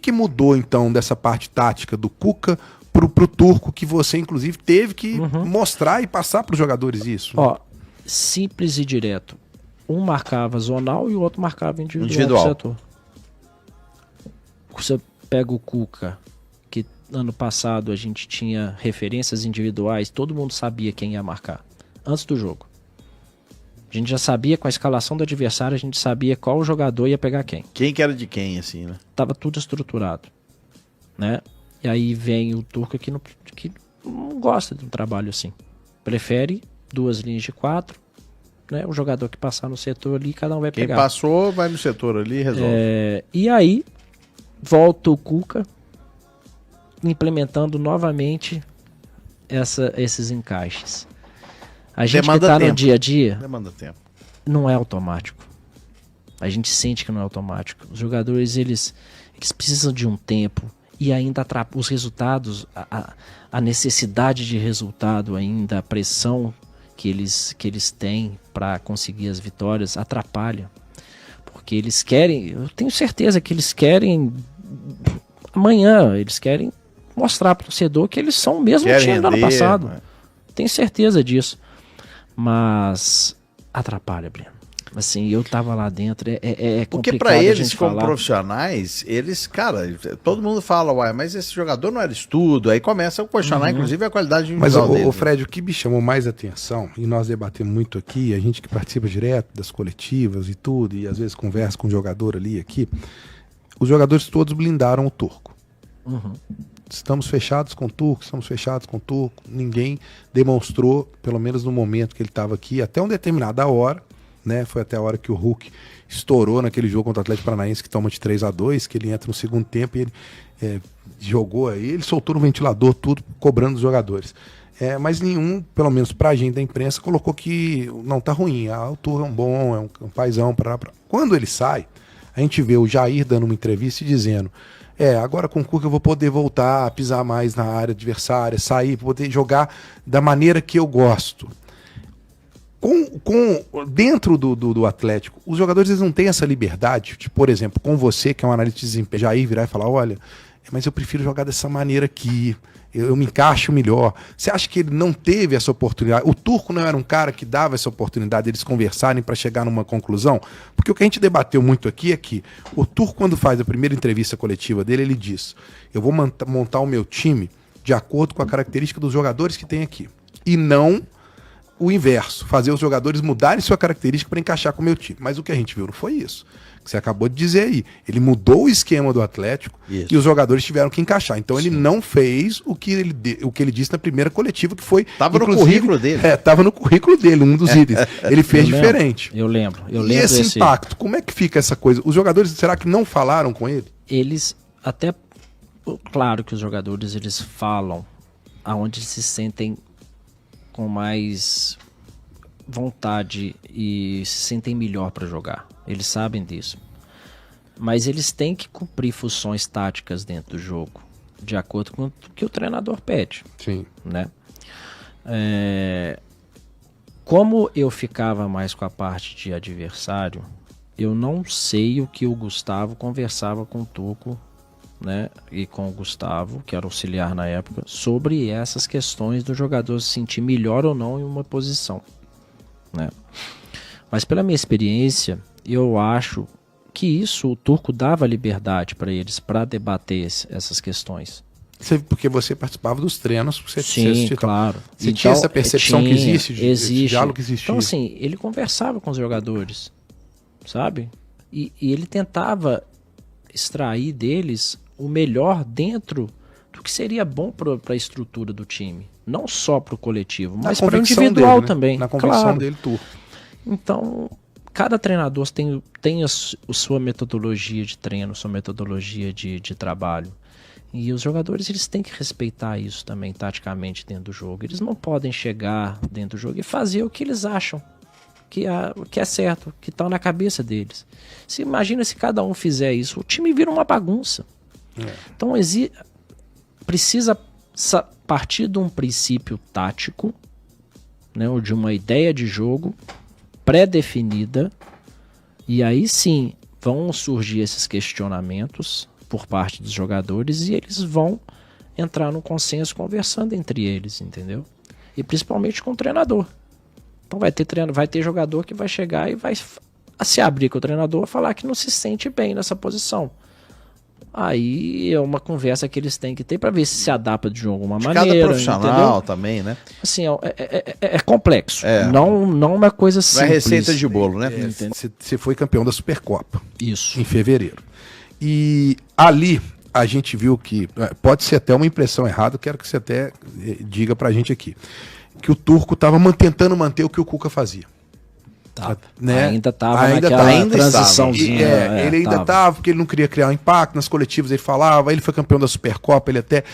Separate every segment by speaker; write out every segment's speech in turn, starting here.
Speaker 1: que mudou, então, dessa parte tática do Cuca pro Turco, que você, inclusive, teve que mostrar e passar para os jogadores isso?
Speaker 2: Ó, simples e direto. Um marcava zonal e o outro marcava individual. Setor. Você pega o Cuca, que ano passado a gente tinha referências individuais, todo mundo sabia quem ia marcar, antes do jogo. A gente já sabia com a escalação do adversário, a gente sabia qual jogador ia pegar quem.
Speaker 3: Quem que era de quem, assim, né?
Speaker 2: Tava tudo estruturado, né? E aí vem o Turco que não gosta de um trabalho assim. Prefere 2 linhas de 4, né? O jogador que passar no setor ali, cada um vai pegar.
Speaker 3: Quem passou, vai no setor ali e resolve.
Speaker 2: E aí, volta o Cuca, implementando novamente esses encaixes. A gente que tá no dia a dia,
Speaker 3: demanda tempo.
Speaker 2: Não é automático. A gente sente que não é automático. Os jogadores, eles precisam de um tempo e ainda os resultados, a necessidade de resultado ainda, a pressão que eles têm para conseguir as vitórias atrapalha. Porque eles querem, eu tenho certeza que eles querem, amanhã, eles querem mostrar para o torcedor que eles são o mesmo time do ano passado. Tenho certeza disso. Mas atrapalha, Breno. Assim, eu tava lá dentro, é complicado.
Speaker 3: Porque pra eles, como profissionais, eles, cara, todo mundo fala, uai, mas esse jogador não era estudo, aí começa a questionar, inclusive, a qualidade individual dele.
Speaker 1: Mas, Fred, o que me chamou mais atenção, e nós debatemos muito aqui, a gente que participa direto das coletivas e tudo, e às vezes conversa com o jogador ali aqui, os jogadores todos blindaram o Turco. Estamos fechados com o Turco, ninguém demonstrou, pelo menos no momento que ele estava aqui, até uma determinada hora, né? Foi até a hora que o Hulk estourou naquele jogo contra o Atlético Paranaense, que toma de 3-2, que ele entra no segundo tempo e ele jogou aí, ele soltou no ventilador tudo, cobrando os jogadores. Mas nenhum, pelo menos pra gente da imprensa, colocou que não tá ruim, o Turco é um bom, é um paizão. Quando ele sai, a gente vê o Jair dando uma entrevista e dizendo: agora com o Cuca eu vou poder voltar a pisar mais na área adversária, sair, poder jogar da maneira que eu gosto. Dentro do Atlético, os jogadores eles não têm essa liberdade, tipo, por exemplo, com você, que é um analista de desempenho, Jair virar e falar: olha, mas eu prefiro jogar dessa maneira aqui, eu me encaixo melhor. Você acha que ele não teve essa oportunidade? O Turco não era um cara que dava essa oportunidade de eles conversarem para chegar numa conclusão? Porque o que a gente debateu muito aqui é que o Turco, quando faz a primeira entrevista coletiva dele, ele diz: eu vou montar o meu time de acordo com a característica dos jogadores que tem aqui. E não o inverso, fazer os jogadores mudarem sua característica para encaixar com o meu time. Mas o que a gente viu não foi isso. Que você acabou de dizer aí. Ele mudou o esquema do Atlético e os jogadores tiveram que encaixar. Então ele não fez o que ele disse na primeira coletiva, que foi...
Speaker 3: Tava no currículo dele.
Speaker 1: Tava no currículo dele, um dos itens. Ele fez diferente.
Speaker 2: Eu lembro.
Speaker 1: E esse impacto, como é que fica essa coisa? Os jogadores, será que não falaram com ele?
Speaker 2: Eles, até... Claro que os jogadores, eles falam aonde se sentem com mais vontade e se sentem melhor para jogar. Eles sabem disso. Mas eles têm que cumprir funções táticas dentro do jogo, de acordo com o que o treinador pede.
Speaker 1: Sim.
Speaker 2: Né? Como eu ficava mais com a parte de adversário, eu não sei o que o Gustavo conversava com o Turco, né, e com o Gustavo, que era auxiliar na época, sobre essas questões do jogador se sentir melhor ou não em uma posição, né? Mas pela minha experiência, eu acho que isso o Turco dava liberdade para eles, para debater essas questões.
Speaker 1: Porque você participava dos treinos, você
Speaker 2: claro.
Speaker 1: Você então, tinha essa percepção que existe. Diálogo que existia.
Speaker 2: Então assim, ele conversava com os jogadores, sabe? E ele tentava extrair deles o melhor dentro do que seria bom para a estrutura do time. Não só para o coletivo, mas para o individual dele, também.
Speaker 1: Na convicção dele, Turco.
Speaker 2: Então, cada treinador tem a sua metodologia de treino, sua metodologia de trabalho. E os jogadores, eles têm que respeitar isso também, taticamente, dentro do jogo. Eles não podem chegar dentro do jogo e fazer o que eles acham que é certo, que está na cabeça deles. Imagina se cada um fizer isso, o time vira uma bagunça. Então precisa partir de um princípio tático, né, ou de uma ideia de jogo pré-definida, e aí sim vão surgir esses questionamentos por parte dos jogadores e eles vão entrar num consenso conversando entre eles, entendeu? E principalmente com o treinador. Então vai ter jogador que vai chegar e vai se abrir com o treinador, falar que não se sente bem nessa posição. Aí é uma conversa que eles têm que ter para ver se adapta de alguma maneira.
Speaker 3: Cada profissional, entendeu? Também, né?
Speaker 2: Assim, é complexo. Não uma coisa simples.
Speaker 3: Não é receita de bolo, né?
Speaker 1: Você foi campeão da Supercopa.
Speaker 2: Isso.
Speaker 1: Em fevereiro. E ali a gente viu que, pode ser até uma impressão errada, eu quero que você até diga pra gente aqui, que o Turco estava tentando manter o que o Cuca fazia.
Speaker 2: Tá.
Speaker 1: Né?
Speaker 2: Ainda estava naquela transiçãozinha.
Speaker 1: Ele ainda estava, porque ele não queria criar um impacto nas coletivas, ele falava, ele foi campeão da Supercopa, ele até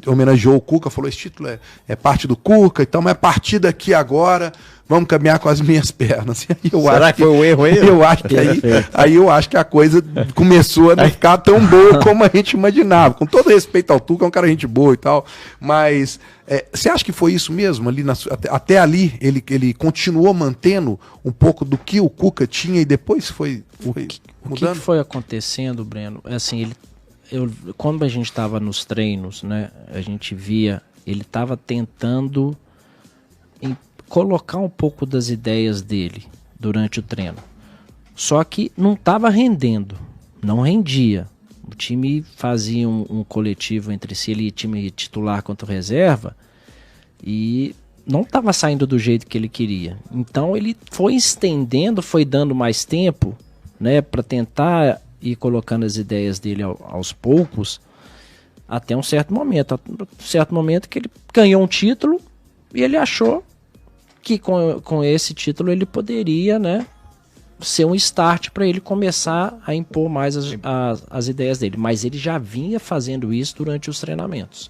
Speaker 1: homenageou o Cuca, falou, esse título é parte do Cuca, então, mas a partir daqui agora, vamos caminhar com as minhas pernas. E aí
Speaker 3: Será que foi um erro aí?
Speaker 1: Eu acho que aí eu acho que a coisa começou a não ficar tão boa como a gente imaginava. Com todo respeito ao Tuca, é um cara gente boa e tal, mas você acha que foi isso mesmo? Ali até ali ele continuou mantendo um pouco do que o Cuca tinha e depois foi mudando?
Speaker 2: O que foi acontecendo, Breno? Assim, quando a gente estava nos treinos, né, a gente via, ele estava tentando colocar um pouco das ideias dele durante o treino. Só que não estava rendendo, não rendia. O time fazia um coletivo entre si, ele time titular contra o reserva, e não estava saindo do jeito que ele queria. Então ele foi estendendo, foi dando mais tempo, né, para tentar ir colocando as ideias dele aos poucos, até um certo momento. Que ele ganhou um título e ele achou que com esse título ele poderia, né, ser um start para ele começar a impor mais as ideias dele. Mas ele já vinha fazendo isso durante os treinamentos.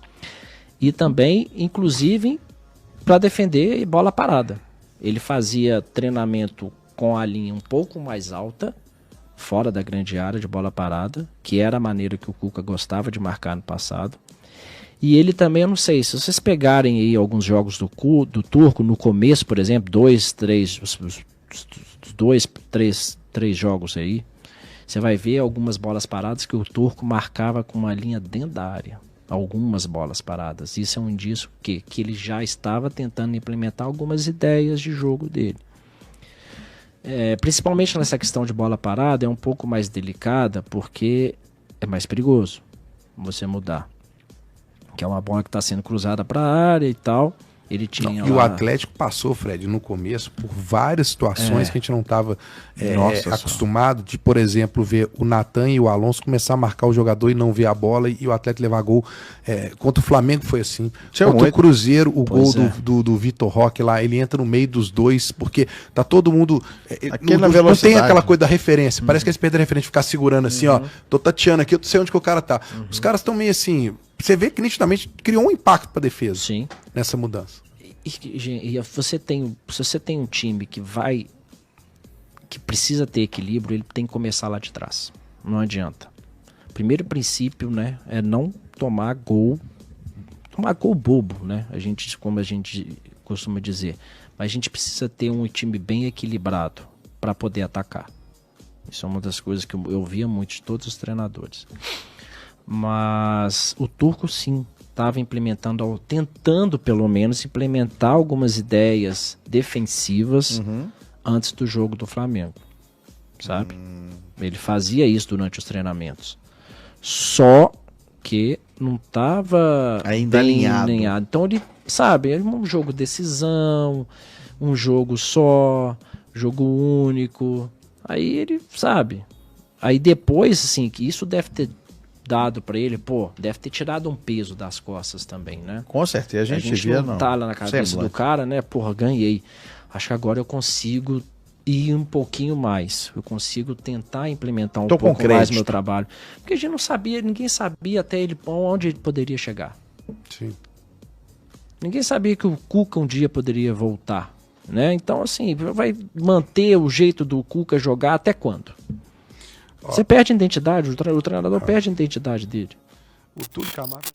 Speaker 2: E também, inclusive, para defender bola parada. Ele fazia treinamento com a linha um pouco mais alta, fora da grande área de bola parada, que era a maneira que o Cuca gostava de marcar no passado. E ele também, eu não sei, se vocês pegarem aí alguns jogos do Turco, no começo, por exemplo, três jogos aí, você vai ver algumas bolas paradas que o Turco marcava com uma linha dentro da área. Algumas bolas paradas. Isso é um indício que ele já estava tentando implementar algumas ideias de jogo dele. Principalmente nessa questão de bola parada, é um pouco mais delicada, porque é mais perigoso você mudar. Que é uma bola que está sendo cruzada para a área e tal. Ele tinha
Speaker 1: o Atlético passou, Fred, no começo, por várias situações que a gente não estava acostumado de, por exemplo, ver o Natan e o Alonso começar a marcar o jogador e não ver a bola e o Atlético levar gol. Contra o Flamengo foi assim. Contra o Cruzeiro, o gol do Vitor Roque lá, ele entra no meio dos dois, porque tá todo mundo... não tem aquela coisa da referência. Parece que eles perderam a referência de ficar segurando assim, ó. Tô tateando aqui, eu sei onde que o cara tá. Os caras estão meio assim... Você vê que nitidamente criou um impacto para a defesa.
Speaker 2: Sim.
Speaker 1: Nessa mudança.
Speaker 2: E se você tem um time que precisa ter equilíbrio, ele tem que começar lá de trás. Não adianta. O primeiro princípio, né, é não tomar gol bobo, né? Como a gente costuma dizer. Mas a gente precisa ter um time bem equilibrado para poder atacar. Isso é uma das coisas que eu via muito de todos os treinadores. Mas o Turco sim estava tentando pelo menos implementar algumas ideias defensivas antes do jogo do Flamengo, sabe? Ele fazia isso durante os treinamentos, só que não estava
Speaker 3: ainda alinhado.
Speaker 2: Então ele, sabe, um jogo decisão, um jogo só, jogo único, aí ele, sabe, aí depois assim, que isso deve ter dado pra ele, deve ter tirado um peso das costas também, né?
Speaker 3: Com certeza, a gente
Speaker 2: via, não tá lá na cabeça do cara, né? Ganhei. Acho que agora eu consigo ir um pouquinho mais. Eu consigo tentar implementar um pouco mais meu trabalho. Porque a gente não sabia, ninguém sabia até ele onde ele poderia chegar.
Speaker 1: Sim. Ninguém
Speaker 2: sabia que o Cuca um dia poderia voltar, né? Então, assim, vai manter o jeito do Cuca jogar até quando? Você perde a identidade, o treinador perde a identidade dele.
Speaker 1: O Túlio Camargo